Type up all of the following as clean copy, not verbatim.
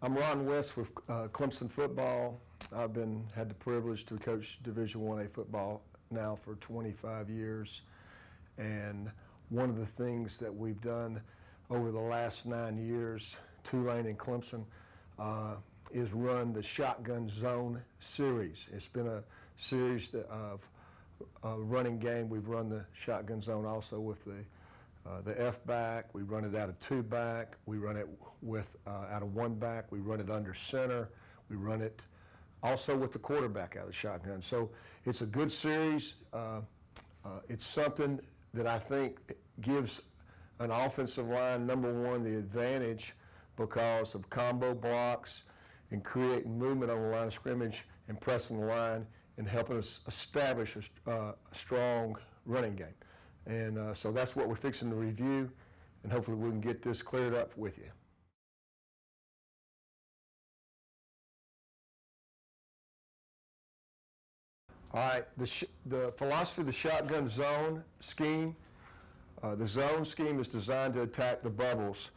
I'm Ron West with Clemson football. I've had the privilege to coach Division I-A football now for 25 years. And one of the things that we've done over the last 9 years, Tulane and Clemson, is run the Shotgun Zone series. It's been a series of running game. We've run the Shotgun Zone also with the F-back. We run it out of two-back. We run it with out of one-back. We run it under center. We run it also with the quarterback out of the shotgun. So it's a good series. It's something that I think gives an offensive line, number one, the advantage because of combo blocks and creating movement on the line of scrimmage and pressing the line and helping us establish a strong running game. And so that's what we're fixing to review, and hopefully we can get this cleared up with you. All right, the philosophy of the shotgun zone scheme, the zone scheme is designed to attack the bubbles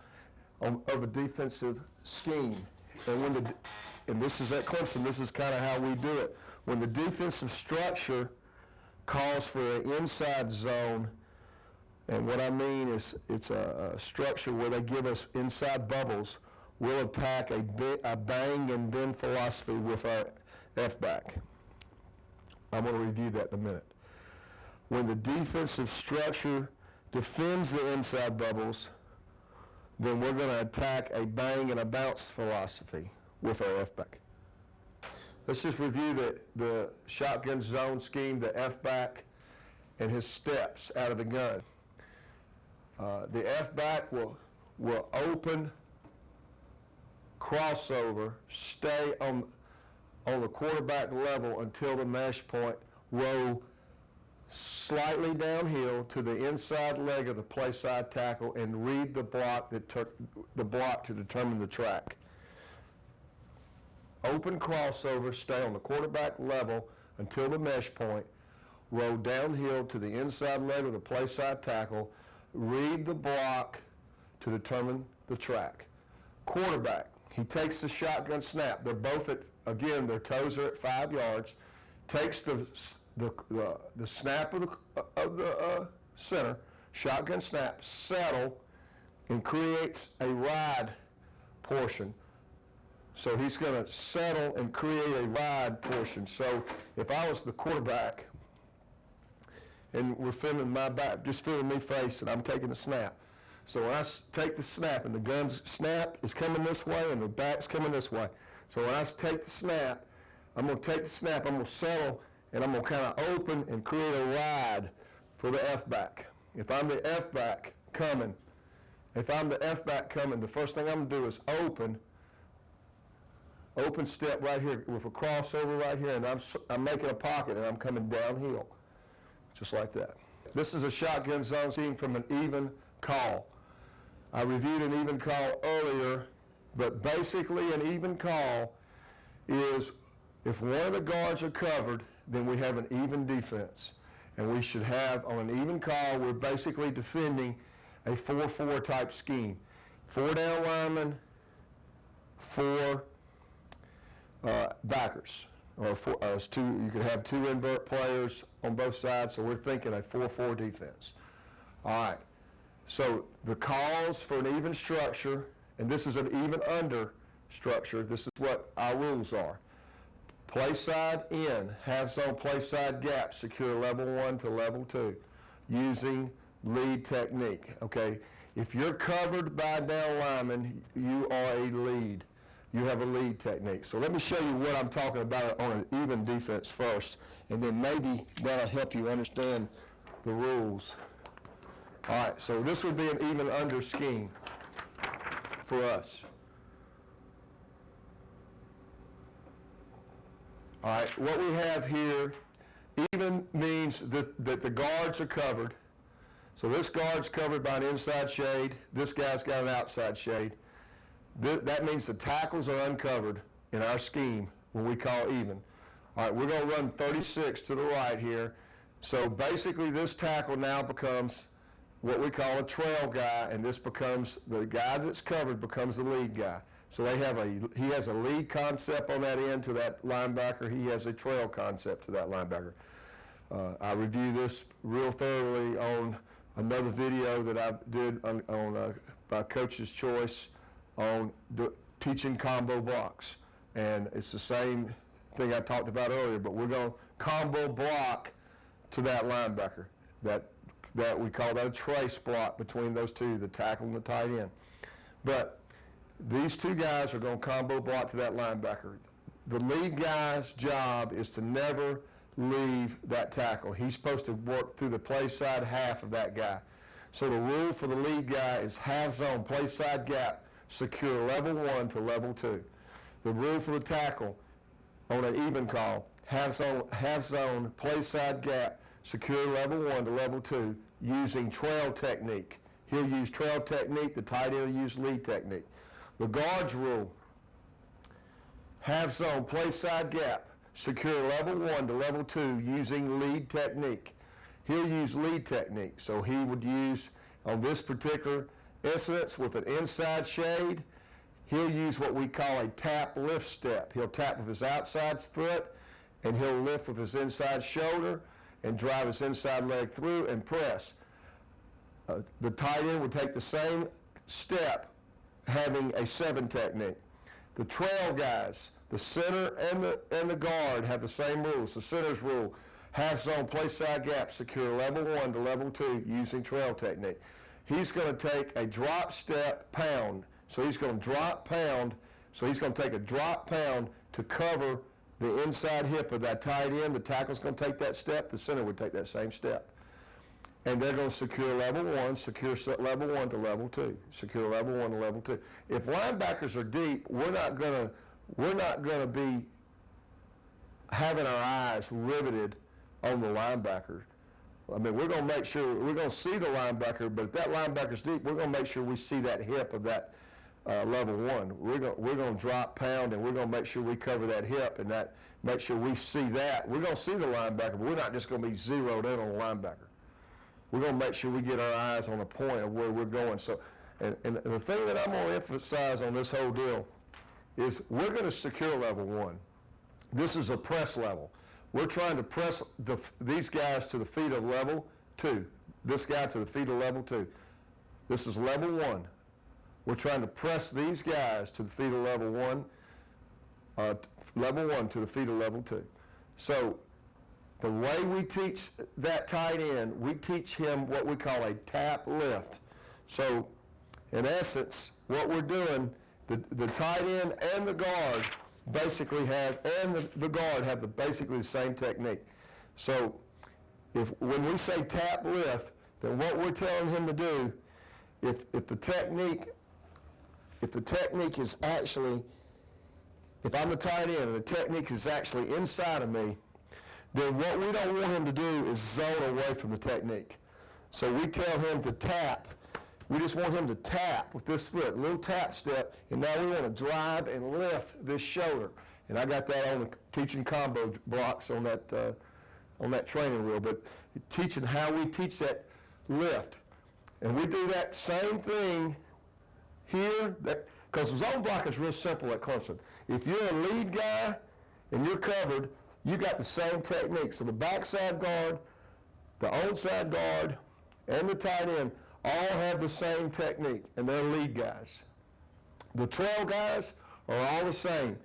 of a defensive scheme. And this is at Clemson, this is kind of how we do it. When the defensive structure calls for an inside zone, and what I mean is it's a structure where they give us inside bubbles, we'll attack a bang and bend philosophy with our F-back. I'm going to review that in a minute. When the defensive structure defends the inside bubbles, then we're going to attack a bang and a bounce philosophy with our F-back. Let's just review the shotgun zone scheme, the F-back, and his steps out of the gun. The F-back will open, crossover, stay on the quarterback level until the mesh point, roll slightly downhill to the inside leg of the play side tackle and read the block to determine the track. Open crossover, stay on the quarterback level until the mesh point, roll downhill to the inside leg of the play side tackle, read the block to determine the track. Quarterback, he takes the shotgun snap. They're both again, their toes are at 5 yards, takes the snap of the center, shotgun snap, settle, and creates a ride portion. So he's going to settle and create a ride portion. So if I was the quarterback and we're filming my back, just filming me face and I'm taking the snap. So when I take the snap and the gun's snap is coming this way and the back's coming this way. So when I take the snap, I'm going to take the snap, I'm going to settle, and I'm going to kind of open and create a ride for the F-back. If I'm the F-back coming, the first thing I'm going to do is open step right here with a crossover right here, and I'm making a pocket and I'm coming downhill, just like that. This is a shotgun zone scheme from an even call. I reviewed an even call earlier, but basically an even call is if one of the guards are covered, then we have an even defense. And we should have, on an even call, we're basically defending a 4-4 type scheme. 4 down linemen, 4 backers. Or you could have 2 invert players on both sides, so we're thinking a 4-4 defense. All right. So the calls for an even structure, and this is an even under structure, this is what our rules are. Play side in, half zone play side gap, secure level 1 to level 2 using lead technique. Okay, if you're covered by a down lineman, you are a lead. You have a lead technique. So let me show you what I'm talking about on an even defense first, and then maybe that'll help you understand the rules. All right, so this would be an even under scheme for us. All right, what we have here, even means that the guards are covered. So this guard's covered by an inside shade. This guy's got an outside shade. That means the tackles are uncovered in our scheme when we call even. All right, we're going to run 36 to the right here. So basically this tackle now becomes what we call a trail guy, and this becomes, the guy that's covered becomes the lead guy. So he has a lead concept on that end to that linebacker. He has a trail concept to that linebacker. I reviewed this real thoroughly on another video that I did on by Coach's Choice on teaching combo blocks. And it's the same thing I talked about earlier, but we're going to combo block to that linebacker. That we call that a trace block between those two, the tackle and the tight end. But these two guys are going to combo block to that linebacker. The lead guy's job is to never leave that tackle. He's supposed to work through the play side half of that guy. So the rule for the lead guy is half zone, play side gap, secure level 1 to level 2. The rule for the tackle on an even call, half zone, play side gap, secure level 1 to level 2 using trail technique. He'll use trail technique, the tight end will use lead technique. The guards rule, half zone, play side gap, secure level 1 to level 2 using lead technique. He'll use lead technique. So he would use, on this particular instance with an inside shade, he'll use what we call a tap lift step. He'll tap with his outside foot and he'll lift with his inside shoulder and drive his inside leg through and press. The tight end would take the same step having a 7 technique. The trail guys, the center and the guard have the same rules. The center's rule, half zone, play side gap, secure level 1 to level 2 using trail technique. He's going to take a drop step pound. So he's going to drop pound. So he's going to take a drop pound to cover the inside hip of that tight end. The tackle's going to take that step. The center would take that same step. And they're going to secure level 1, secure level 1 to level 2, secure level 1 to level 2. If linebackers are deep, we're not going to be having our eyes riveted on the linebacker. I mean, we're going to make sure, we're going to see the linebacker, but if that linebacker's deep, we're going to make sure we see that hip of that level 1. We're going to drop pound, and we're going to make sure we cover that hip and that make sure we see that. We're going to see the linebacker, but we're not just going to be zeroed in on the linebacker. We're going to make sure we get our eyes on the point of where we're going. So, and the thing that I'm going to emphasize on this whole deal is we're going to secure level 1. This is a press level. We're trying to press these guys to the feet of level 2. This guy to the feet of level 2. This is level 1. We're trying to press these guys to the feet of level 1, level 1 to the feet of level 2. So the way we teach that tight end, we teach him what we call a tap lift. So in essence, what we're doing, the tight end and the guard basically have, and the guard have basically the same technique. So when we say tap lift, then what we're telling him to do, if the technique is actually, if I'm the tight end and the technique is actually inside of me, then what we don't want him to do is zone away from the technique. So we tell him to tap. We just want him to tap with this foot, a little tap step, and now we want to drive and lift this shoulder. And I got that on the teaching combo blocks on that training reel, but teaching how we teach that lift. And we do that same thing here, because the zone block is real simple at Clemson. If you're a lead guy and you're covered, you got the same technique. So the backside guard, the onside guard, and the tight end all have the same technique, and they're lead guys. The trail guys are all the same.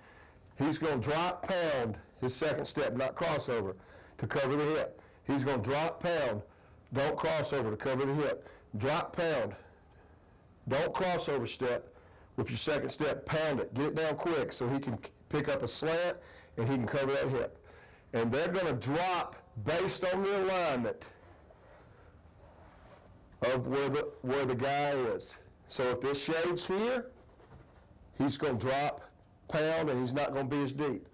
He's going to drop pound his second step, not crossover, to cover the hip. He's going to drop pound, don't crossover to cover the hip. Drop pound, don't crossover step with your second step, pound it, get it down quick so he can pick up a slant and he can cover that hip. And they're going to drop based on the alignment of where the guy is. So if this shade's here, he's going to drop pound and he's not going to be as deep.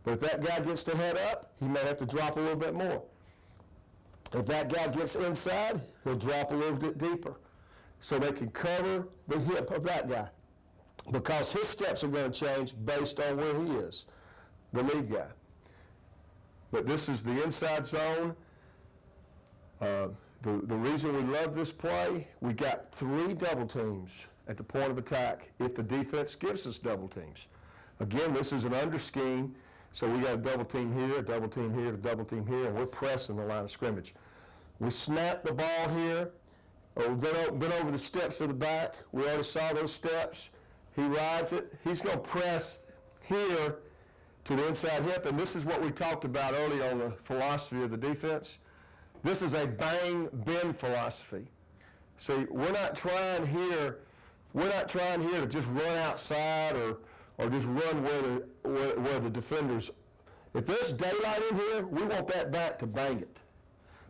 But if that guy gets to head up, he may have to drop a little bit more. If that guy gets inside, he'll drop a little bit deeper so they can cover the hip of that guy, because his steps are going to change based on where he is, the lead guy. But this is the inside zone. The reason we love this play, we got 3 double teams at the point of attack if the defense gives us double teams. Again, this is an under scheme, so we got a double team here, a double team here, a double team here, and we're pressing the line of scrimmage. We snap the ball here, been over the steps of the back. We already saw those steps. He rides it. He's going to press here to the inside hip, and this is what we talked about earlier on the philosophy of the defense. This is a bang bend philosophy. See, we're not trying here to just run outside or just run where the defenders. If there's daylight in here, we want that back to bang it,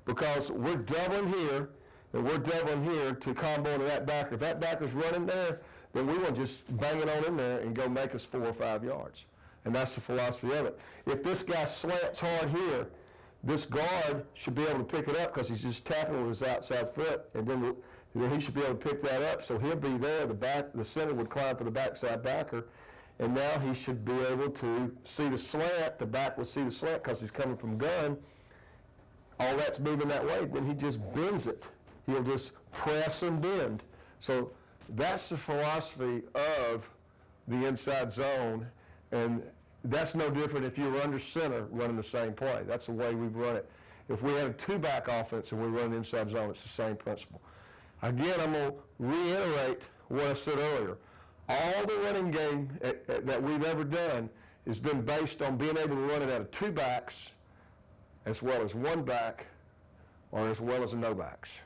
because we're doubling here and we're doubling here to combo into that backer. If that backer's running there, then we want to just bang it on in there and go make us 4 or 5 yards. And that's the philosophy of it. If this guy slants hard here, this guard should be able to pick it up because he's just tapping with his outside foot, and then he should be able to pick that up. So he'll be there. The center would climb for the backside backer, and now he should be able to see the slant. The back will see the slant because he's coming from gun. All that's moving that way. Then he just bends it. He'll just press and bend. So that's the philosophy of the inside zone. And that's no different if you were under center running the same play. That's the way we've run it. If we had a two-back offense and we run inside zone, it's the same principle. Again, I'm going to reiterate what I said earlier. All the running game that we've ever done has been based on being able to run it out of two backs as well as one back or as well as no backs.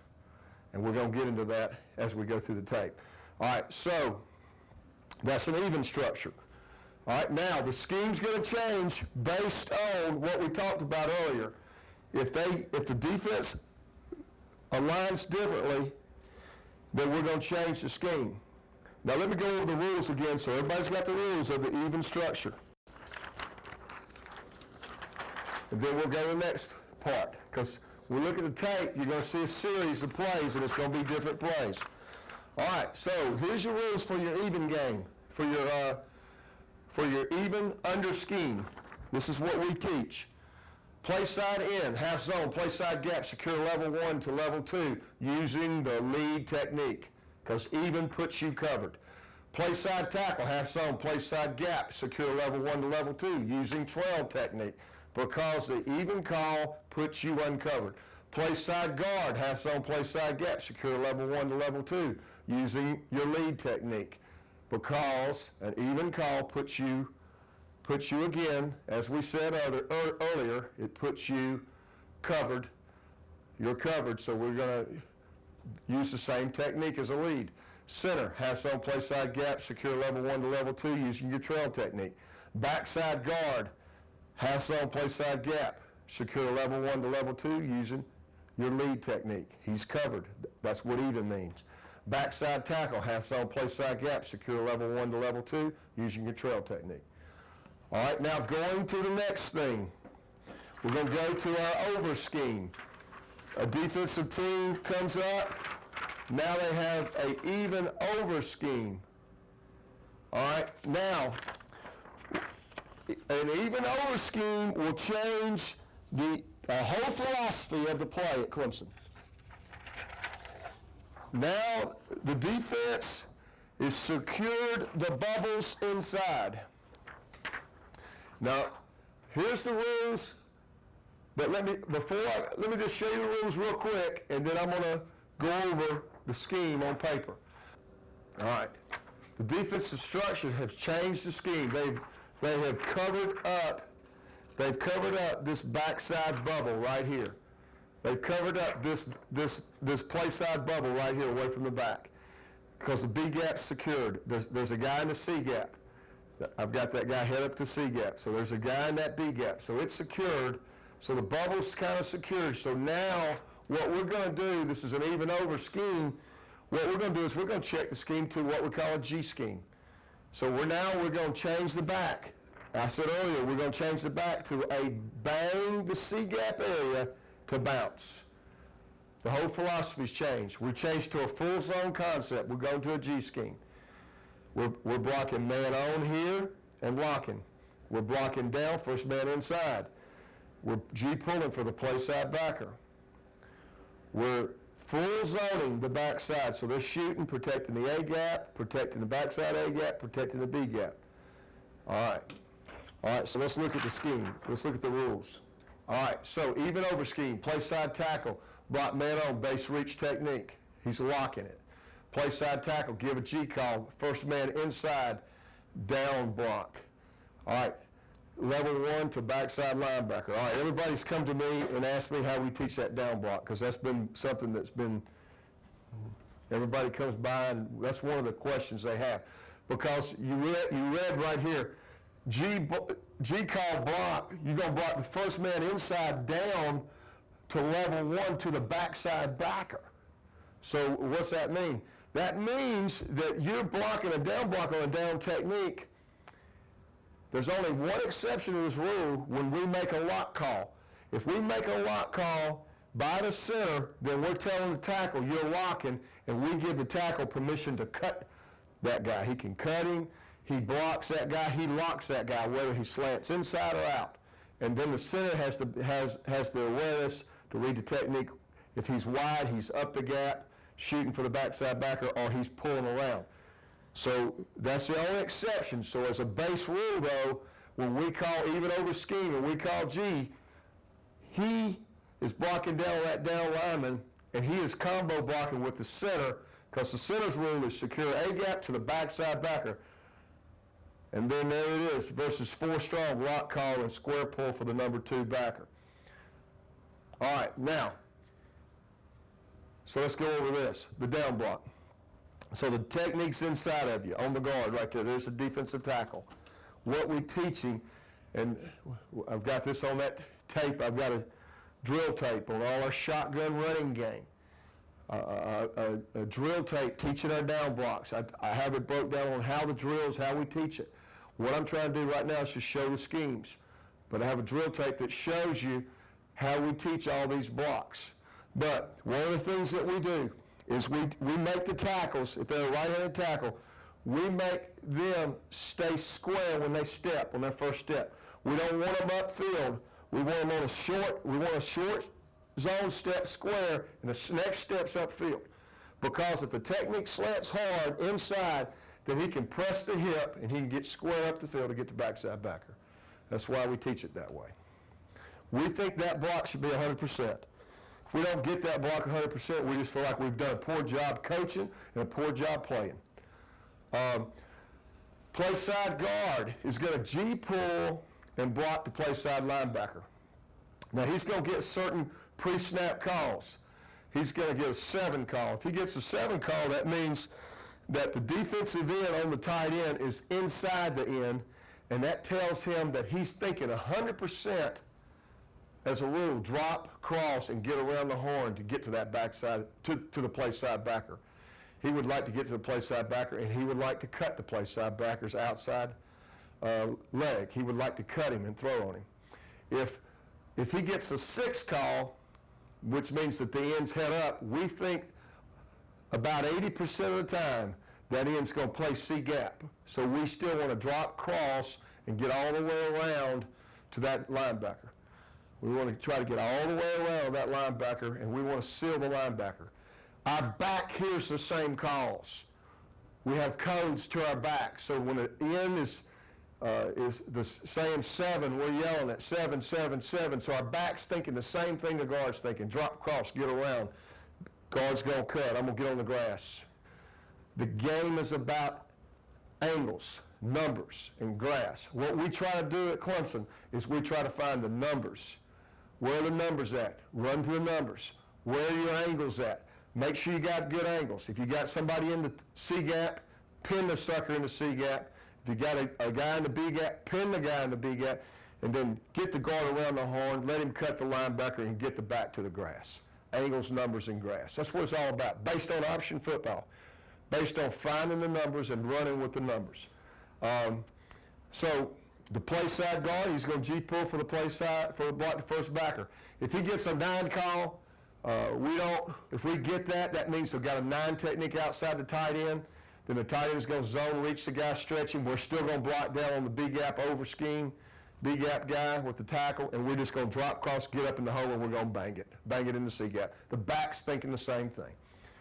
And we're going to get into that as we go through the tape. All right, so that's an even structure. All right, now the scheme's going to change based on what we talked about earlier. If the defense aligns differently, then we're going to change the scheme. Now let me go over the rules again so everybody's got the rules of the even structure. And then we'll go to the next part, because when we look at the tape, you're going to see a series of plays, and it's going to be different plays. All right, so here's your rules for your even game, for your even under scheme. This is what we teach. Play side in, half zone, play side gap, secure level 1 to level 2 using the lead technique, because even puts you covered. Play side tackle, half zone, play side gap, secure level 1 to level 2 using trail technique, because the even call puts you uncovered. Play side guard, half zone, play side gap, secure level 1 to level 2 using your lead technique, because an even call puts you again, as we said earlier, it puts you covered. You're covered, so we're going to use the same technique as a lead. Center, half zone, play side gap, secure level 1 to level 2 using your trail technique. Backside guard, half zone, play side gap, secure level 1 to level 2 using your lead technique. He's covered. That's what even means. Backside tackle, half zone, play side gap, secure level 1 to level 2 using your trail technique. All right, now going to the next thing. We're going to go to our over scheme. A defensive team comes up. Now they have an even over scheme. All right, now an even over scheme will change the whole philosophy of the play at Clemson. Now the defense is secured the bubbles inside. Now here's the rules, but let me just show you the rules real quick, and then I'm going to go over the scheme on paper. All right, the defensive structure has changed the scheme. They have covered up. They've covered up this backside bubble right here. They've covered up this play side bubble right here away from the back, because the B gap's secured. There's a guy in the C gap. I've got that guy head up to C gap. So there's a guy in that B gap. So it's secured. So the bubble's kind of secured. So now what we're going to do, this is an even over scheme, what we're going to do is we're going to check the scheme to what we call a G scheme. So we're going to change the back. I said earlier, we're going to change the back to a bang the C gap area to bounce. The whole philosophy's changed. We changed to a full zone concept. We're going to a G scheme. We're blocking man on here and locking. We're blocking down, first man inside. We're G pulling for the play side backer. We're full zoning the backside. So they're shooting, protecting the A gap, protecting the backside A gap, protecting the B gap. All right. All right, so let's look at the scheme. Let's look at the rules. All right, so even over scheme, play side tackle, block man on, base reach technique. He's locking it. Play side tackle, give a G call, first man inside, down block. All right, level 1 to backside linebacker. All right, everybody's come to me and asked me how we teach that down block, because that's been something that's been, everybody comes by and that's one of the questions they have. Because you read right here, G call block, you're going to block the first man inside down to level 1 to the backside backer. So what's that mean? That means that you're blocking a down block on a down technique. There's only one exception to this rule when we make a lock call. If we make a lock call by the center, then we're telling the tackle you're locking, and we give the tackle permission to cut that guy. He can cut him, he blocks that guy, he locks that guy, whether he slants inside or out. And then the center has the awareness to read the technique. If he's wide, he's up the gap, shooting for the backside backer, or he's pulling around. So that's the only exception. So as a base rule, though, when we call even over scheme and we call G, he is blocking down that down lineman, and he is combo blocking with the center, because the center's rule is secure A gap to the backside backer. And then there it is, versus 4 strong lock call and square pull for the number 2 backer. All right, now, so let's go over this, the down block. So the technique's inside of you, on the guard right there. There's a defensive tackle. What we're teaching, and I've got this on that tape, I've got a drill tape on all our shotgun running game. A drill tape teaching our down blocks. I have it broke down on how the drills, how we teach it. What I'm trying to do right now is just show the schemes. But I have a drill tape that shows you how we teach all these blocks. But one of the things that we do is we make the tackles, if they're a right-handed tackle, we make them stay square when they step, on their first step. We don't want them upfield. We want them on a short zone step square, and the next step's upfield. Because if the technique slants hard inside, then he can press the hip and he can get square up the field to get the backside backer. That's why we teach it that way. We think that block should be 100%. If we don't get that block 100%, we just feel like we've done a poor job coaching and a poor job playing. Play side guard is going to G-pull and block the play side linebacker. Now he's going to get certain pre-snap calls. He's going to get a 7 call. If he gets a 7 call, that means that the defensive end on the tight end is inside the end, and that tells him that he's thinking 100%, as a rule, drop, cross, and get around the horn to get to that backside, to the play side backer. He would like to get to the play side backer, and he would like to cut the play side backer's outside leg. He would like to cut him and throw on him. If he gets a 6 call, which means that the end's head up, we think about 80% of the time that end's going to play C gap. So we still want to drop, cross, and get all the way around to that linebacker. We want to try to get all the way around that linebacker, and we want to seal the linebacker. Our back hears the same calls. We have codes to our back. So when the end is saying 7, we're yelling at 7, 7, 7. So our back's thinking the same thing the guard's thinking. Drop, cross, get around. Guard's going to cut. I'm going to get on the grass. The game is about angles, numbers, and grass. What we try to do at Clemson is we try to find the numbers. Where are the numbers at? Run to the numbers. Where are your angles at? Make sure you got good angles. If you got somebody in the C gap, pin the sucker in the C gap. If you got a guy in the B gap, pin the guy in the B gap, and then get the guard around the horn, let him cut the linebacker, and get the back to the grass. Angles, numbers, and grass. That's what it's all about, based on option football, based on finding the numbers and running with the numbers. So the play side guard, he's going to G-pull for the play side, for the block the first backer. If he gets a 9 call, if we get that, that means they've got a 9 technique outside the tight end. Then the tight end is going to zone, reach the guy, stretch him. We're still going to block down on the B gap over scheme D-gap guy with the tackle, and we're just going to drop across, get up in the hole, and we're going to bang it in the C-gap. The back's thinking the same thing.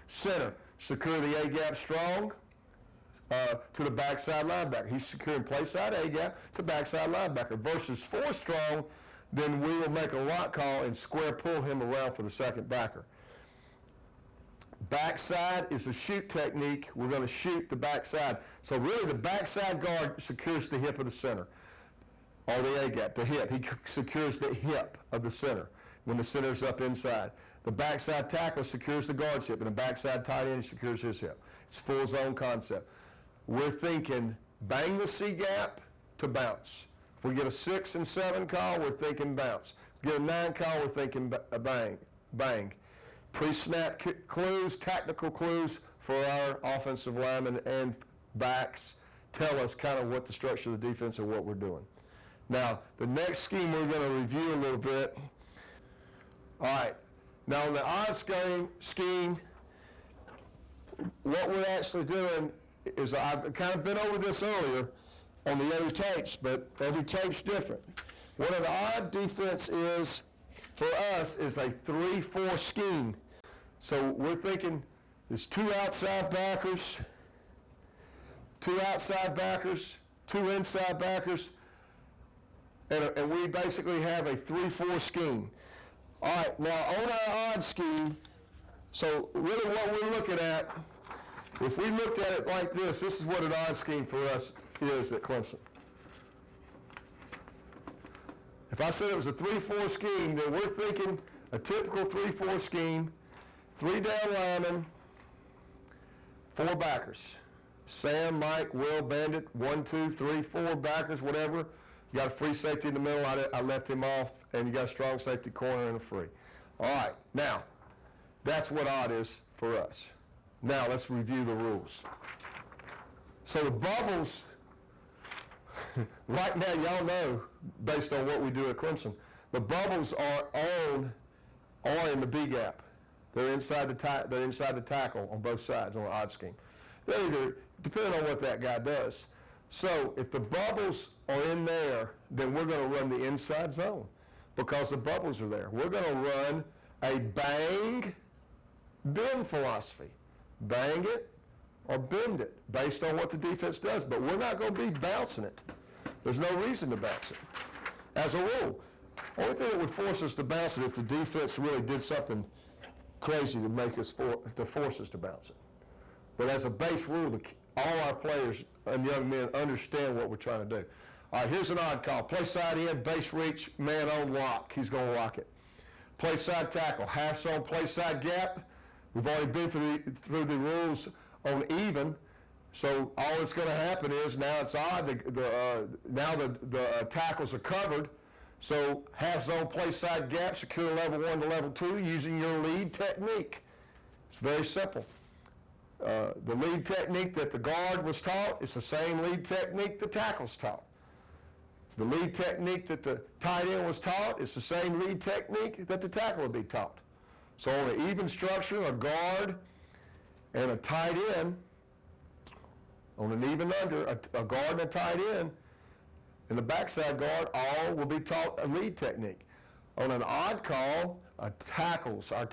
Center, secure the A-gap strong to the backside linebacker. He's securing play side A-gap to backside linebacker. Versus 4 strong, then we will make a lock call and square pull him around for the second backer. Backside is a shoot technique. We're going to shoot the backside. So really the backside guard secures the hip of the center, or the A-gap, the hip. He secures the hip of the center when the center's up inside. The backside tackle secures the guard's hip, and the backside tight end secures his hip. It's full zone concept. We're thinking bang the C-gap to bounce. If we get a 6 and 7 call, we're thinking bounce. If we get a 9 call, we're thinking bang. Pre-snap clues, tactical clues for our offensive linemen and backs tell us kind of what the structure of the defense and what we're doing. Now, the next scheme we're going to review a little bit. All right. Now, in the odd scheme, what we're actually doing is, I've kind of been over this earlier on the other tapes, but every tape's different. What an odd defense is, for us, is a 3-4 scheme. So we're thinking there's 2 outside backers, 2 inside backers, and we basically have a 3-4 scheme. All right, now on our odd scheme, so really what we're looking at, if we looked at it like this is what an odd scheme for us is at Clemson. If I said it was a 3-4 scheme, then we're thinking a typical 3-4 scheme, 3 down linemen, 4 backers. Sam, Mike, Will, Bandit, 1, 2, 3, 4 backers, whatever. You got a free safety in the middle. I left him off, and you got a strong safety corner and a free. All right, now, that's what odd is for us. Now, let's review the rules. So the bubbles, right now, y'all know, based on what we do at Clemson, the bubbles are in the B-gap. They're inside the tackle on both sides on an odd scheme. They're either, depending on what that guy does. So if the bubbles are in there, then we're going to run the inside zone because the bubbles are there. We're going to run a bang, bend philosophy. Bang it or bend it based on what the defense does, but we're not going to be bouncing it. There's no reason to bounce it. As a rule, only thing that would force us to bounce it if the defense really did something crazy to make us force us to bounce it. But as a base rule, all our players and young men understand what we're trying to do. All right, here's an odd call. Play side in, base reach, man on lock. He's going to lock it. Play side tackle, half zone, play side gap. We've already been through the rules on even, so all that's going to happen is now it's odd. Now the tackles are covered, so half zone, play side gap, secure level 1 to level 2 using your lead technique. It's very simple. The lead technique that the guard was taught is the same lead technique the tackle's taught. The lead technique that the tight end was taught is the same lead technique that the tackle will be taught. So on an even structure, a guard and a tight end, on an even under, a guard and a tight end, and the backside guard, all will be taught a lead technique. On an odd call, our tackles are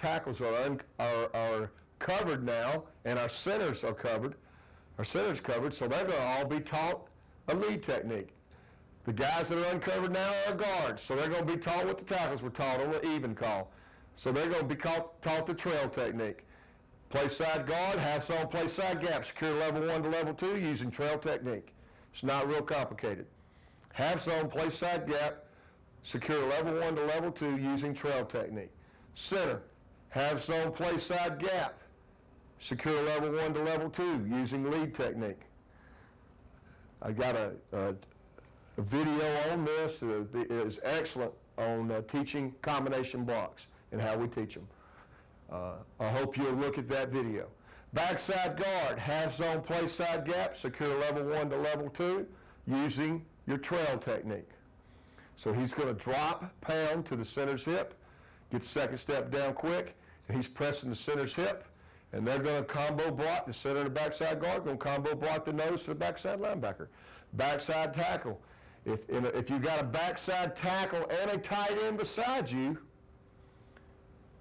covered now, and our centers are covered. Our center's covered, so they're going to all be taught a lead technique. The guys that are uncovered now are guards, so they're going to be taught what the tackles were taught on the even call. So they're going to be taught the trail technique. Play side guard, half zone, play side gap, secure level 1 to level 2 using trail technique. It's not real complicated. Half zone, play side gap, secure level 1 to level 2 using trail technique. Center, half zone, play side gap, secure level 1 to level 2 using lead technique. I got a video on this that is excellent on teaching combination blocks and how we teach them. I hope you'll look at that video. Backside guard, half zone, play side gap, secure level 1 to level 2 using your trail technique. So he's going to drop, pound to the center's hip, get the second step down quick, and he's pressing the center's hip, and they're going to combo block the center and the backside guard, going to combo block the nose to the backside linebacker. Backside tackle, If you got a backside tackle and a tight end beside you,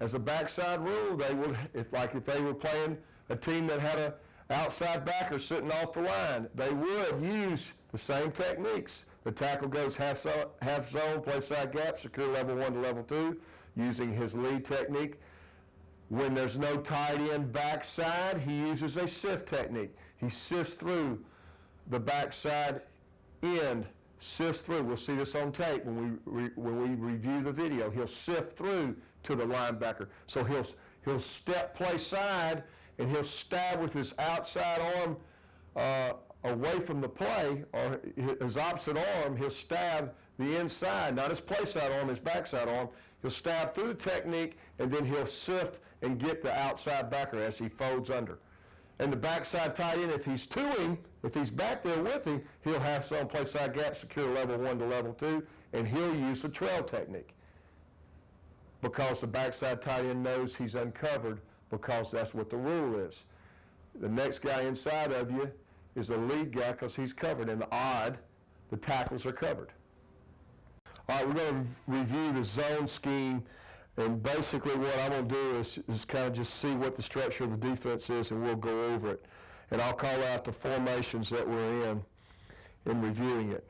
as a backside rule, they would, if they were playing a team that had a outside backer sitting off the line, they would use the same techniques. The tackle goes half zone, play side gap, secure level 1 to level 2, using his lead technique. When there's no tight end backside, he uses a sift technique. He sifts through the backside end, sifts through. We'll see this on tape when we review the video. He'll sift through to the linebacker. So he'll step play side, and he'll stab with his outside arm away from the play, or his opposite arm, he'll stab the inside, not his play side arm, his backside arm. He'll stab through the technique, and then he'll sift and get the outside backer as he folds under. And the backside tight end, if he's to him, if he's back there with him, he'll have some play side gap, secure level 1 to level 2, and he'll use the trail technique. Because the backside tight end knows he's uncovered, because that's what the rule is. The next guy inside of you is the lead guy because he's covered. In the odd, the tackles are covered. All right, we're going to review the zone scheme, and basically what I'm going to do is kind of just see what the structure of the defense is, and we'll go over it. And I'll call out the formations that we're in reviewing it.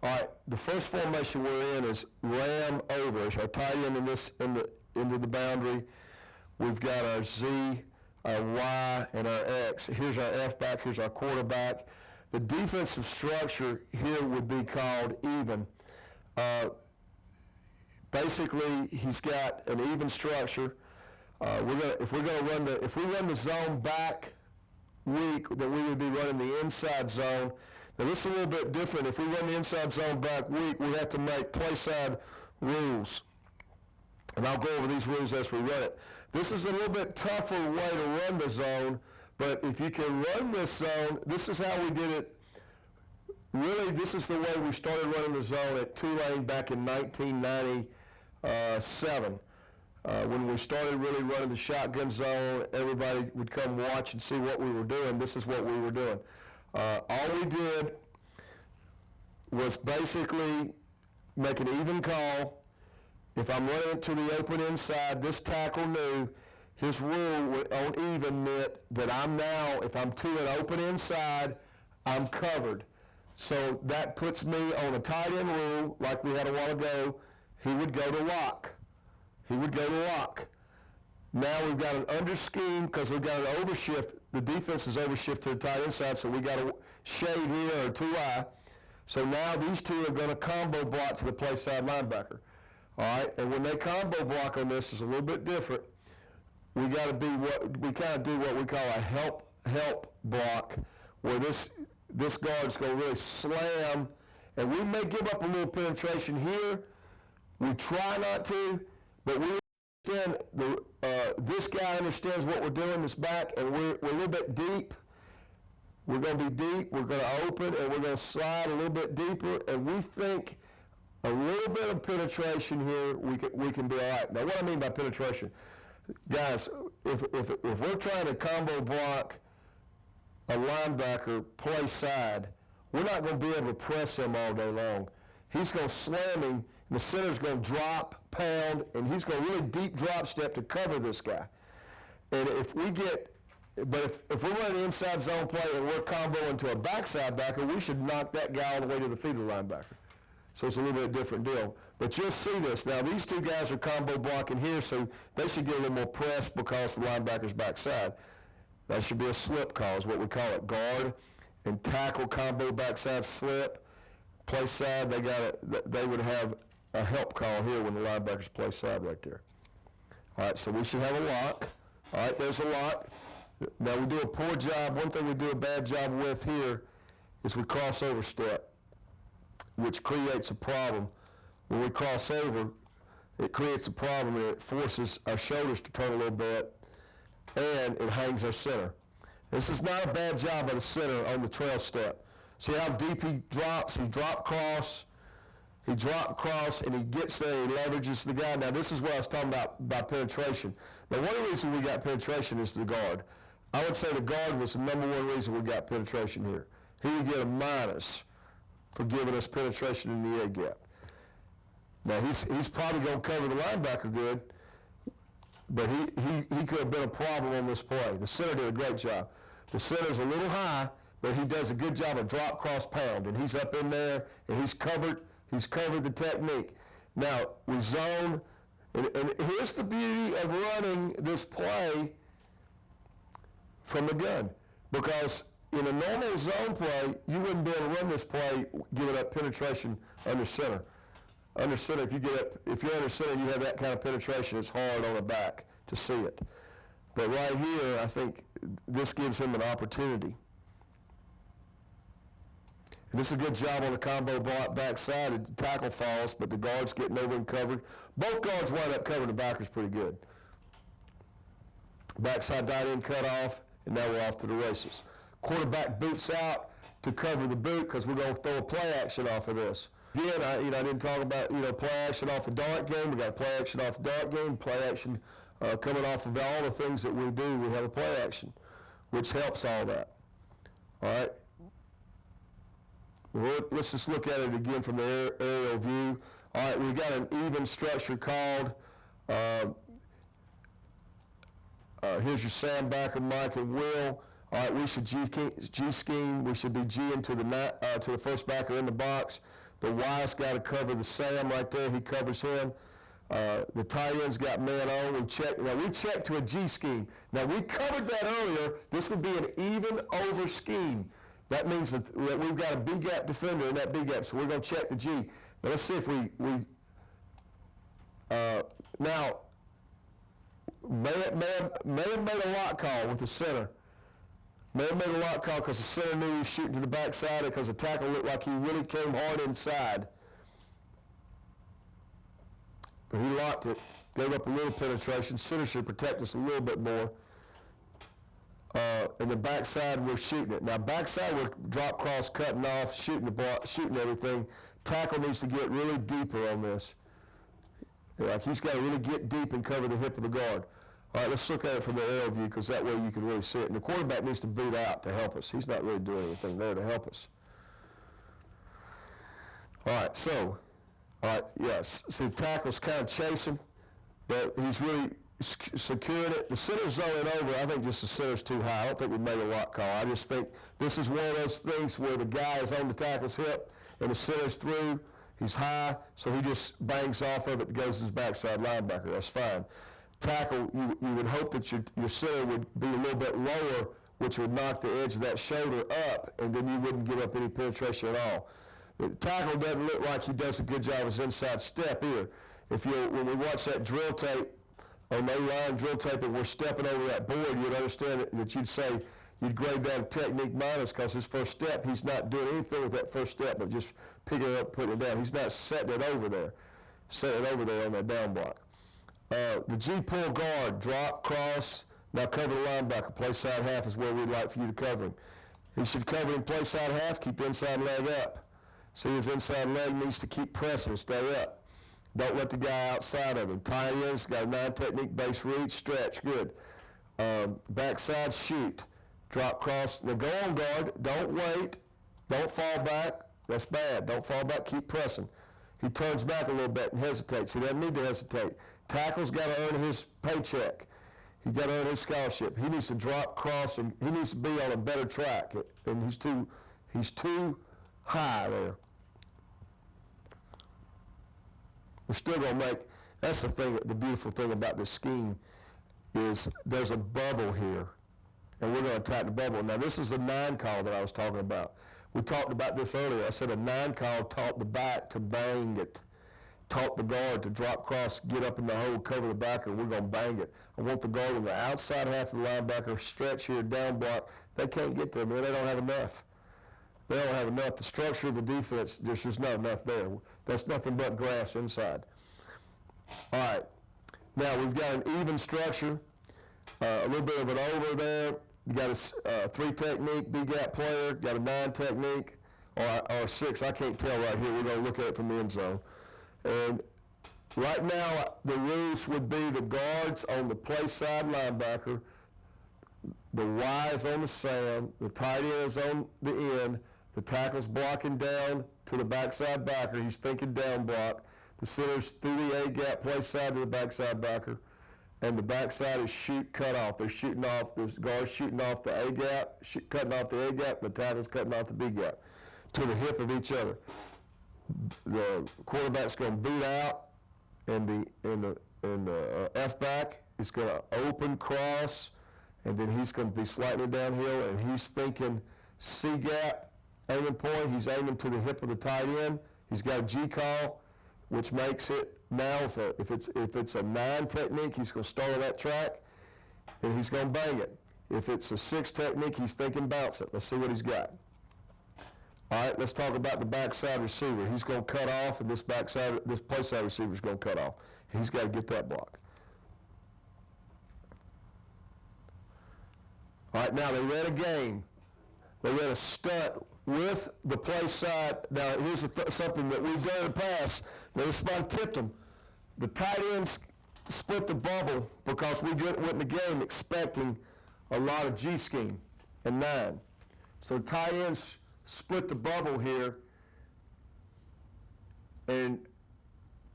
All right, the first formation we're in is ram over. It's our tight end into the boundary. We've got our Z, our Y, and our X. Here's our F-back, here's our quarterback. The defensive structure here would be called even. Basically, he's got an even structure. If we run the zone back weak, then we would be running the inside zone. Now this is a little bit different. If we run the inside zone back weak, we have to make play side rules. And I'll go over these rules as we run it. This is a little bit tougher way to run the zone, but if you can run this zone, this is how we did it. Really, this is the way we started running the zone at Tulane back in 1997. When we started really running the shotgun zone, everybody would come watch and see what we were doing. This is what we were doing. All we did was basically make an even call. If I'm running it to the open inside, this tackle knew his rule on even meant that I'm now, if I'm to an open inside, I'm covered. So that puts me on a tight end rule like we had a while ago. He would go to lock. He would go to lock. Now we've got an under scheme because we've got an overshift. The defense is overshift to the tight end side, so we got a shade here or 2-eye. So now these two are going to combo block to the play side linebacker. All right, and when they combo block on this, is a little bit different. We got to be we kind of do what we call a help block, where this guard's going to really slam, and we may give up a little penetration here. We try not to, but we understand this guy understands what we're doing. This back, and we're a little bit deep. We're going to be deep. We're going to open, and we're going to slide a little bit deeper, and we think a little bit of penetration here, we can be all right. Now, what I mean by penetration, guys, if we're trying to combo block a linebacker play side, we're not going to be able to press him all day long. He's going to slam him, and the center's going to drop, pound, and he's going to really deep drop step to cover this guy. And if we're running inside zone play and we're comboing to a backside backer, we should knock that guy all the way to the feet of the linebacker. So it's a little bit different deal. But you'll see this. Now, these two guys are combo blocking here, so they should get a little more press because the linebacker's backside. That should be a slip call is what we call it. Guard and tackle combo backside slip. Play side, they would have a help call here when the linebacker's play side right there. All right, so we should have a lock. All right, there's a lock. Now, we do a poor job. One thing we do a bad job with here is we cross over step, which creates a problem. When we cross over, it creates a problem and it forces our shoulders to turn a little bit, and it hangs our center. This is not a bad job by the center on the trail step. See how deep he drops? He drop cross, and he gets there, he leverages the guy. Now this is what I was talking about by penetration. Now one of the reasons we got penetration is the guard. I would say the guard was the number one reason we got penetration here. He would get a minus for giving us penetration in the A gap. Now, he's probably going to cover the linebacker good, but he could have been a problem on this play. The center did a great job. The center's a little high, but he does a good job of drop, cross, pound, and he's up in there, and he's covered the technique. Now, we zone, and here's the beauty of running this play from the gun, because in a normal zone play, you wouldn't be able to run this play giving up penetration under center. Under center, if you're under center and you have that kind of penetration, it's hard on the back to see it. But right here, I think this gives him an opportunity. And this is a good job on the combo block backside. The tackle falls, but the guard's getting over and covered. Both guards wind up covering the backers pretty good. Backside tight end cut off, and now we're off to the races. Quarterback boots out to cover the boot because we're going to throw a play action off of this. Again, I didn't talk about play action off the dart game. We got play action off the dart game. Play action coming off of all the things that we do. We have a play action, which helps all that. All right. Well, let's just look at it again from the aerial view. All right, we got an even structure called. Here's your sandbacker, Mike and Will. All right, we should G scheme. We should be G-ing to the first backer in the box. The Y's got to cover the Sam right there. He covers him. The tight end's got man on. We check to a G scheme. Now, we covered that earlier. This would be an even over scheme. That means that we've got a B-gap defender in that B-gap, so we're going to check the G. Now, let's see if we now, may have made a lock call with the center. May have made a lock call because the center knew he was shooting to the backside because the tackle looked like he really came hard inside. But he locked it, gave up a little penetration. Center should protect us a little bit more. And the backside, we're shooting it. Now, backside, we're drop, cross, cutting off, shooting the ball, shooting everything. Tackle needs to get really deeper on this. Like he's got to really get deep and cover the hip of the guard. All right, let's look at it from the aerial view because that way you can really see it. And the quarterback needs to boot out to help us. He's not really doing anything there to help us. All right, yes. So the tackle's kind of chasing, but he's really securing it. The center's zoning over. I think just the center's too high. I don't think we made a lock call. I just think this is one of those things where the guy is on the tackle's hip and the center's through. He's high, so he just bangs off of it and goes to his backside linebacker. That's fine. Tackle, you would hope that your center would be a little bit lower, which would knock the edge of that shoulder up, and then you wouldn't give up any penetration at all. The tackle doesn't look like he does a good job of his inside step here. When we watch that drill tape, on no line drill tape, and we're stepping over that board, you'd understand that you'd grade that a technique minus because his first step, he's not doing anything with that first step but just picking it up, putting it down. He's not setting it over there on that down block. The G-pull guard, drop, cross, now cover the linebacker. Play side half is where we'd like for you to cover him. He should cover him play side half, keep the inside leg up. See, his inside leg needs to keep pressing and stay up. Don't let the guy outside of him. Tight ends, got a 9 technique, base reach, stretch, good. Backside, shoot. Drop, cross. Now go on guard. Don't wait. Don't fall back. That's bad. Don't fall back. Keep pressing. He turns back a little bit and hesitates. He doesn't need to hesitate. Tackle's got to earn his paycheck. He's got to earn his scholarship. He needs to drop, cross, and he needs to be on a better track. And he's too high there. We're still going to that's the thing, the beautiful thing about this scheme is there's a bubble here, and we're going to attack the bubble. Now, this is the 9 call that I was talking about. We talked about this earlier. I said a 9 call taught the back to bang it, taught the guard to drop, cross, get up in the hole, cover the backer. We're going to bang it. I want the guard on the outside half of the linebacker, stretch here, down block. They can't get there, man. They don't have enough. They don't have enough. The structure of the defense, there's just not enough there. That's nothing but grass inside. All right. Now, we've got an even structure, a little bit of an over there. You got a 3 technique, B-gap player, got a 9 technique, or 6. I can't tell right here. We're going to look at it from the end zone. And right now, the rules would be the guards on the play side linebacker, the Y's on the Sam, the tight ends on the end, The tackle's blocking down to the backside backer. He's thinking down block. The center's through the A-gap, play side to the backside backer. And the backside is cut off. They're shooting off, the guard's shooting off the A-gap, cutting off the A-gap, the tackle's cutting off the B-gap to the hip of each other. The quarterback's going to boot out, and the F-back is going to open cross, and then he's going to be slightly downhill, and he's thinking C-gap, aiming point. He's aiming to the hip of the tight end. He's got a G-call, which makes it now, if it's a 9 technique, he's going to start on that track, and he's going to bang it. If it's a 6 technique, he's thinking bounce it. Let's see what he's got. All right, let's talk about the backside receiver. He's going to cut off, and this play side receiver is going to cut off. He's got to get that block. All right, now they ran a game. They ran a stunt with the play side. Now, here's something that we've done in the past. Now, this might have tipped them. The tight ends split the bubble because we went in the game expecting a lot of G-scheme and 9. So tight ends split the bubble here, and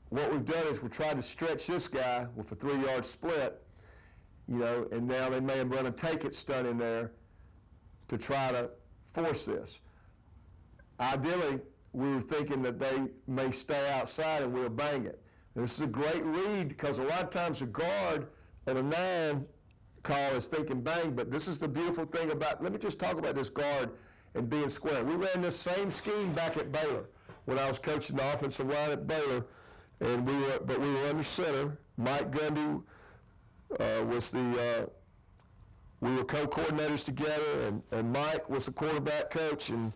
what we've done is we tried to stretch this guy with a 3-yard split, and now they may have run a take-it stunt in there to try to force this. Ideally, we were thinking that they may stay outside and we'll bang it. And this is a great read because a lot of times a guard and a 9 call is thinking bang, but this is the beautiful thing about, let me just talk about this guard and being square. We ran this same scheme back at Baylor when I was coaching the offensive line at Baylor, and we were under center. Mike Gundy we were co-coordinators together, and Mike was the quarterback coach, and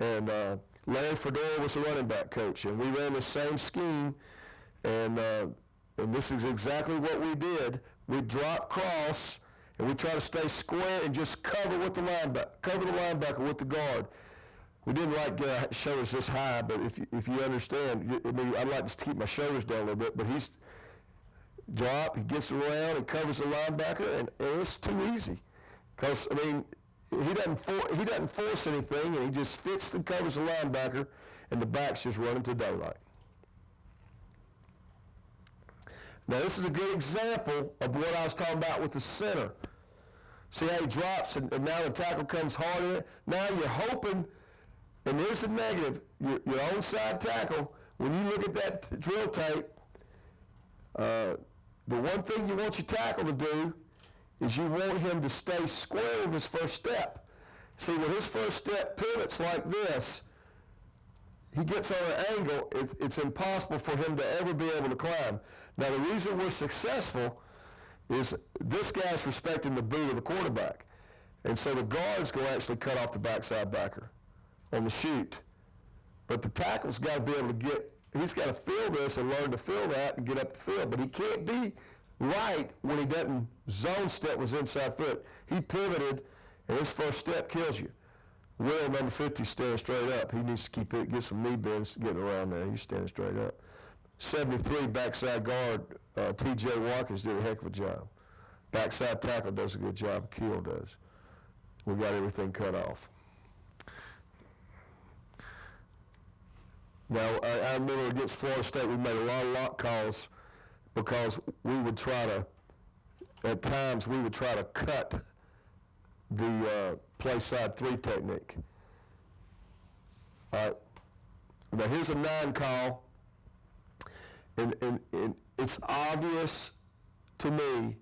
Larry Fedora was the running back coach, and we ran the same scheme, and this is exactly what we did. We drop cross, and we try to stay square and just cover the linebacker with the guard. We didn't like get our shoulders this high, but if you understand, I'd like to keep my shoulders down a little bit, but he's drop, he gets around and covers the linebacker, and it's too easy. Because, he doesn't force anything, and he just fits and covers the linebacker, and the back's just running to daylight. Now, this is a good example of what I was talking about with the center. See how he drops, and now the tackle comes hard in it. Now you're hoping, and there's a negative, your onside tackle, when you look at that drill tape, the one thing you want your tackle to do is you want him to stay square with his first step. See, when his first step pivots like this, he gets on an angle, it's impossible for him to ever be able to climb. Now, the reason we're successful is this guy's respecting the boot of the quarterback. And so the guard's going to actually cut off the backside backer on the shoot. But the tackle's got to be able to he's got to feel this and learn to feel that and get up the field. But he can't be right when he doesn't zone step with his inside foot. He pivoted, and his first step kills you. Will, number 50, standing straight up. He needs to get some knee bends getting around there. He's standing straight up. 73, backside guard, T.J. Watkins did a heck of a job. Backside tackle does a good job. Keel does. We got everything cut off. Now, I remember against Florida State, we made a lot of lock calls because at times, we would try to cut the play side 3 technique. All right. Now, here's a 9 call, and it's obvious to me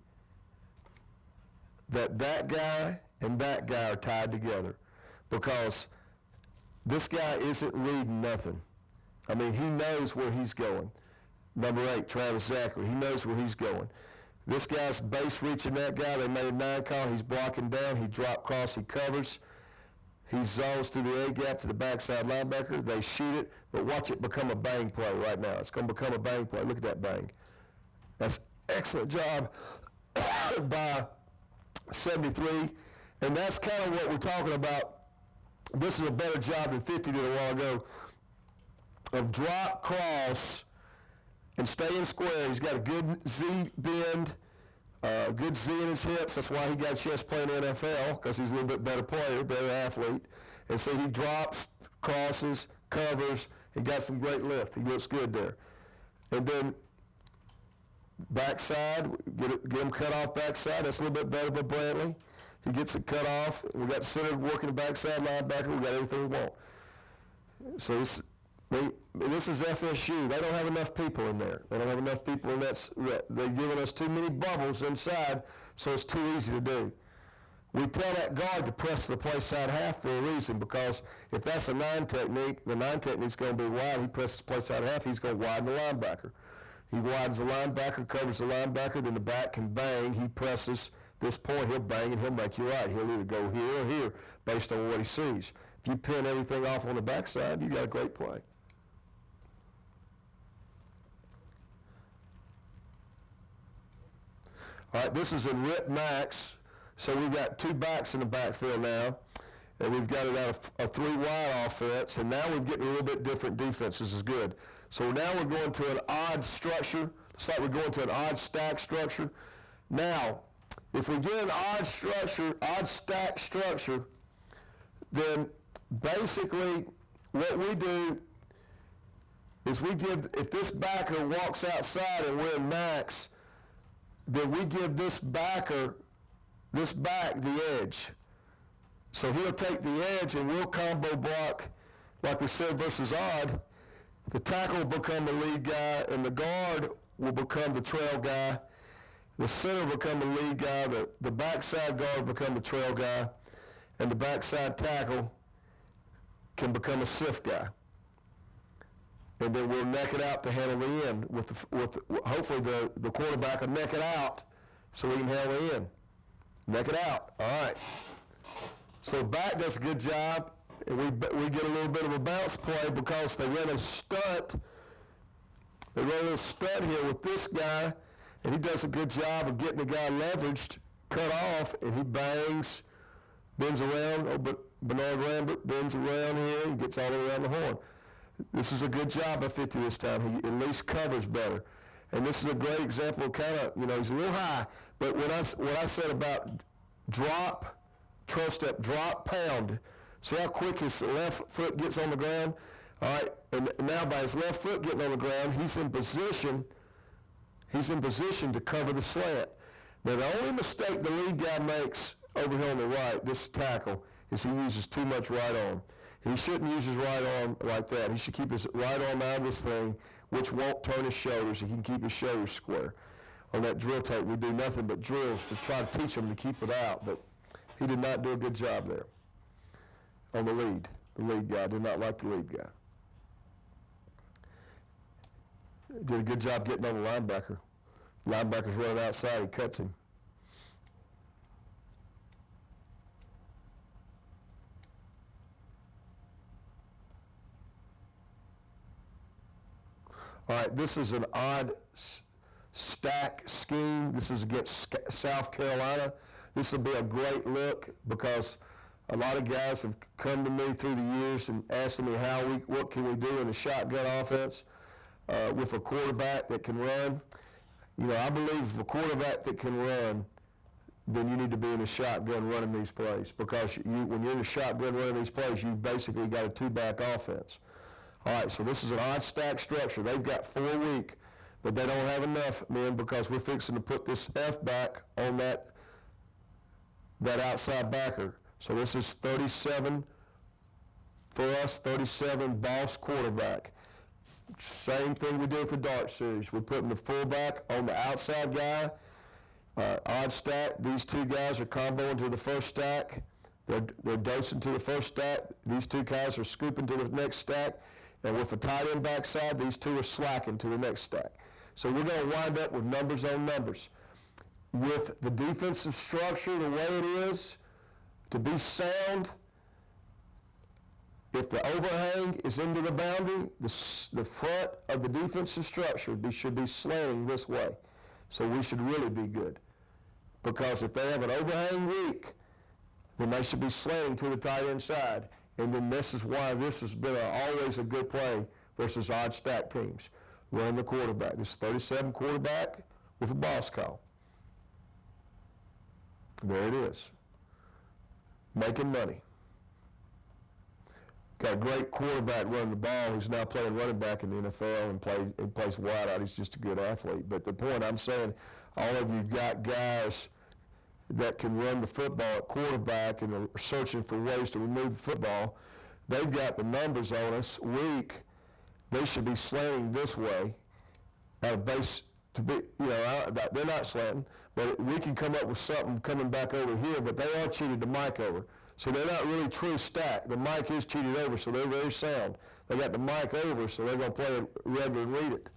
that guy and that guy are tied together because this guy isn't reading nothing. He knows where he's going. Number 8, Travis Zachary, he knows where he's going. This guy's base reaching that guy. They made a 9 call. He's blocking down. He drop cross. He covers. He zones through the A-gap to the backside linebacker. They shoot it, but watch it become a bang play right now. It's going to become a bang play. Look at that bang. That's excellent job by 73, and that's kind of what we're talking about. This is a better job than 50 did a while ago of drop cross and staying square. He's got a good Z bend, good Z in his hips. That's why he got a chance to play in the NFL, because he's a little bit better player, better athlete. And so he drops, crosses, covers. He got some great lift. He looks good there. And then backside, get him cut off backside. That's a little bit better by Brantley. He gets it cut off. We got center working the backside linebacker. We got everything we want. So this is FSU. They don't have enough people in there. They don't have enough people in that. They're giving us too many bubbles inside, so it's too easy to do. We tell that guard to press the play side half for a reason, because if that's a 9 technique, the 9 technique's going to be wide. He presses the play side half, he's going to widen the linebacker. He widens the linebacker, covers the linebacker, then the back can bang. He presses this point, he'll bang and he'll make you right. He'll either go here or here based on what he sees. If you pin everything off on the backside, you got a great play. All right, this is in Rip Max. So we've got 2 backs in the backfield now, and we've got it out a 3 wide offense, and now we're getting a little bit different defense. This is good. So now we're going to an odd structure. It's like we're going to an odd stack structure. Now, if we get an odd structure, odd stack structure, then basically what we do is we give, if this backer walks outside and we're in max, then we give this back the edge. So he'll take the edge and we'll combo block, like we said, versus odd. The tackle will become the lead guy, and the guard will become the trail guy. The center will become the lead guy. The backside guard will become the trail guy, and the backside tackle can become a sift guy. And then we'll neck it out to handle the end. Hopefully the quarterback will neck it out so we can handle the end. Neck it out. All right. So back does a good job, and we get a little bit of a bounce play because they run a stunt. They run a little stunt here with this guy, and he does a good job of getting the guy leveraged, cut off, and he bangs, bends around. Oh, but Bernard Lambert bends around here and gets all the way around the horn. This is a good job by 50 this time. He at least covers better. And this is a great example of kind of, he's a little high, but what I said about drop, trail step, drop, pound, see how quick his left foot gets on the ground? All right, and now by his left foot getting on the ground, he's in position to cover the slant. Now the only mistake the lead guy makes over here on the right, this tackle, is he uses too much right arm. He shouldn't use his right arm like that. He should keep his right arm out of this thing, which won't turn his shoulders. He can keep his shoulders square. On that drill tape, we do nothing but drills to try to teach him to keep it out, but he did not do a good job there on the lead. The lead guy did not like the lead guy. Did a good job getting on the linebacker. Linebacker's running outside, he cuts him. All right, this is an odd stack scheme. This is against South Carolina. This will be a great look because a lot of guys have come to me through the years and asked me what can we do in a shotgun offense with a quarterback that can run. I believe if a quarterback that can run, then you need to be in a shotgun running these plays, because when you're in a shotgun running these plays, you basically got a 2-back offense. All right, so this is an odd stack structure. They've got 4 weak, but they don't have enough men because we're fixing to put this F back on that outside backer. So this is 37 for us, 37 boss quarterback. Same thing we did with the dart series. We're putting the fullback on the outside guy, odd stack. These 2 guys are comboing to the first stack. They're dosing to the first stack. These 2 guys are scooping to the next stack. And with a tight end backside, these 2 are slacking to the next stack. So we're going to wind up with numbers on numbers. With the defensive structure the way it is, to be sound, if the overhang is into the boundary, the front of the defensive structure should be slanting this way. So we should really be good. Because if they have an overhang weak, then they should be slanting to the tight end side. And then this is why this has been always a good play versus odd stack teams. Run the quarterback. This is 37 quarterback with a boss call. There it is. Making money. got a great quarterback running the ball who's now playing running back in the NFL and plays wide out. He's just a good athlete. But the point I'm saying, all of you got guys that can run the football at quarterback and are searching for ways to remove the football. They've got the numbers on us weak. They should be slanting this way at a base to be, they're not slanting, but we can come up with something coming back over here, but they are cheated the mic over. So they're not really true stack. The mic is cheated over, so they're very sound. They got the mic over, so they're going to play it regular and read it.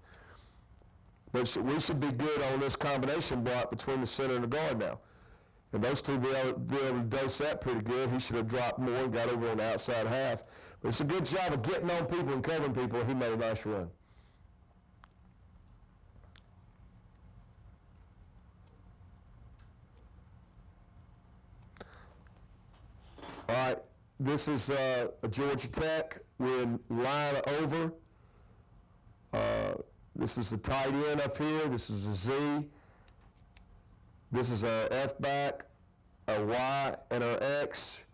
But we should be good on this combination block between the center and the guard now. And those two be able to dose that pretty good. He should have dropped more and got over on the outside half. But it's a good job of getting on people and covering people. He made a nice run. All right, this is a Georgia Tech. We're in line over. This is the tight end up here. This is a Z. This is our F back, our Y, and our X.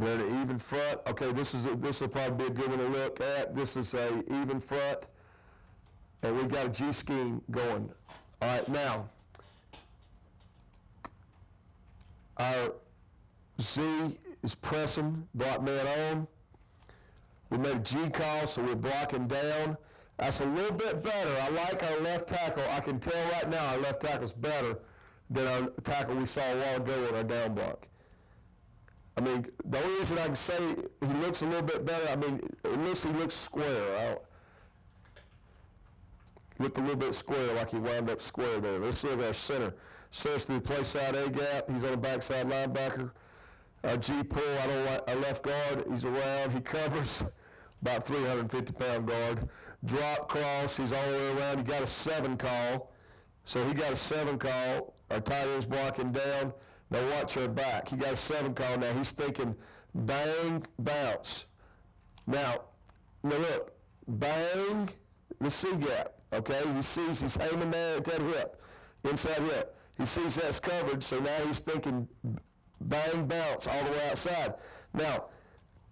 They're an even front. Okay, this will probably be a good one to look at. This is a even front, and we've got a G scheme going. All right, now our Z is pressing, block man on. We made a G call, so we're blocking down. That's a little bit better. I like our left tackle. I can tell right now our left tackle's better than our tackle we saw a while ago on our down block. I mean, the only reason I can say he looks a little bit better, I mean, at least he looks square. Looked a little bit square, like he wound up square there. Let's look at our center. Center's to the play side A gap. He's on the backside linebacker. Our G pull, I don't like our left guard. He's around. He covers about 350-pound guard. Drop cross, he's all the way around. He got a 7 call. So he got a 7 call. Our tight end's blocking down. Now watch our back. He got a 7 call. Now he's thinking bang, bounce. Now look, bang, the C gap, okay? He sees he's aiming there at that hip, inside hip. He sees that's covered, so now he's thinking bang, bounce all the way outside. Now,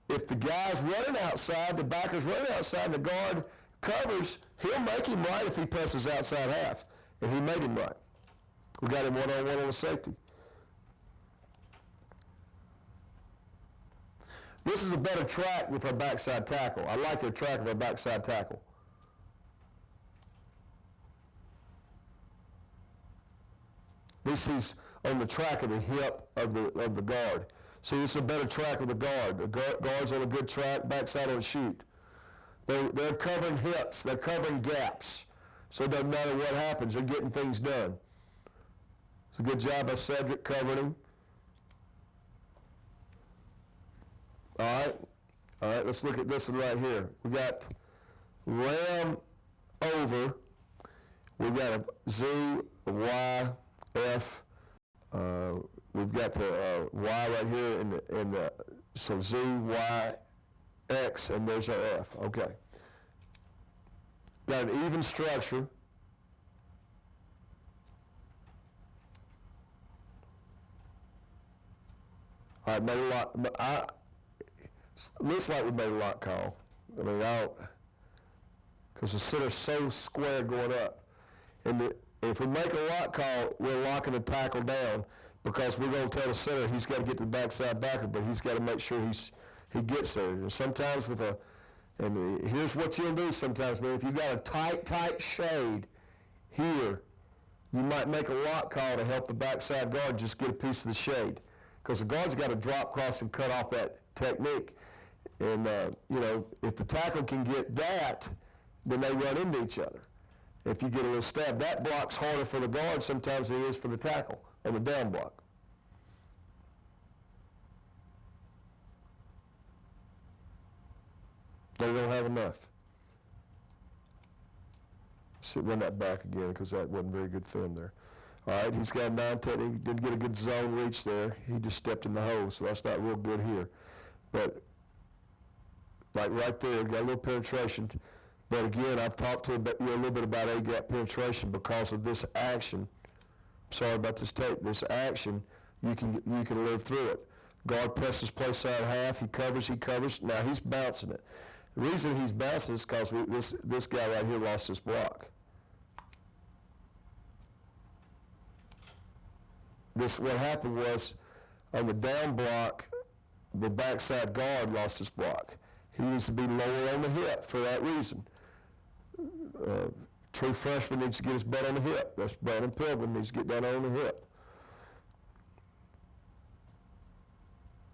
if the guy's running outside, the backer's running outside, and the guard covers, he'll make him right if he presses outside half. And he made him right. We got him one-on-one on the safety. This is a better track with our backside tackle. I like our track of our backside tackle. This is on the track of the hip of the guard. See, this is a better track of the guard. The guard's on a good track, backside on the shoot. They're covering hips. They're covering gaps. So it doesn't matter what happens. They're getting things done. It's a good job by Cedric covering him. All right, let's look at this one right here. We got ram over. We got a Z, a Y, F. We've got the Y right here, so Z, Y, X, and there's our F. Okay. Got an even structure. All right, made a lot. Looks like we made a lot call. I mean, because the center's so square going up. And if we make a lock call, we're locking the tackle down because we're going to tell the center he's got to get to the backside backer, but he's got to make sure he gets there. And sometimes and here's what you'll do sometimes, man. If you got a tight shade here, you might make a lock call to help the backside guard just get a piece of the shade. Because the guard's got to drop, cross, and cut off that technique. And, if the tackle can get that, then they run into each other. If you get a little stab, that block's harder for the guard sometimes than it is for the tackle on the down block. They don't have enough. See, run that back again because that wasn't very good film there. All right, he's got a 9-10. He didn't get a good zone reach there. He just stepped in the hole, so that's not real good here. But like right there, got a little penetration. But again, I've talked to you a little bit about A-gap penetration because of this action. Sorry about this tape. This action, you can live through it. Guard presses play side half. He covers. Now he's bouncing it. The reason he's bouncing is because this guy right here lost his block. What happened was, on the down block, the backside guard lost his block. He needs to be lower on the hip for that reason. True freshman needs to get his butt on the hip. That's Brandon Pilgrim needs to get down on the hip.